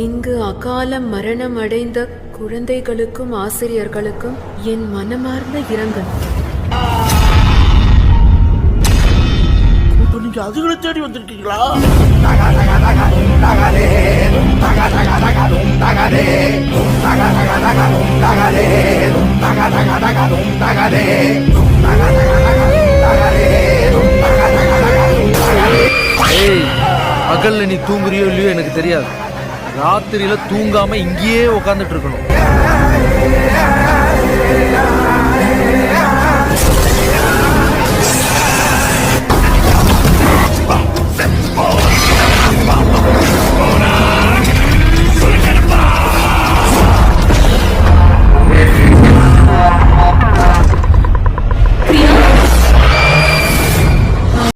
இங்கு அகால மரணம் அடைந்த குழந்தைகளுக்கும் ஆசிரியர்களுக்கும் என் மனமார்ந்த இரங்கல். இப்ப நீங்க அதுகளை தேடி வந்திருக்கீங்களா? பகல்ல நீ தூங்குறியோ இல்லையோ எனக்கு தெரியாது. ராத்திரியில தூங்காம இங்கேயே உட்காந்துட்டு இருக்கணும்.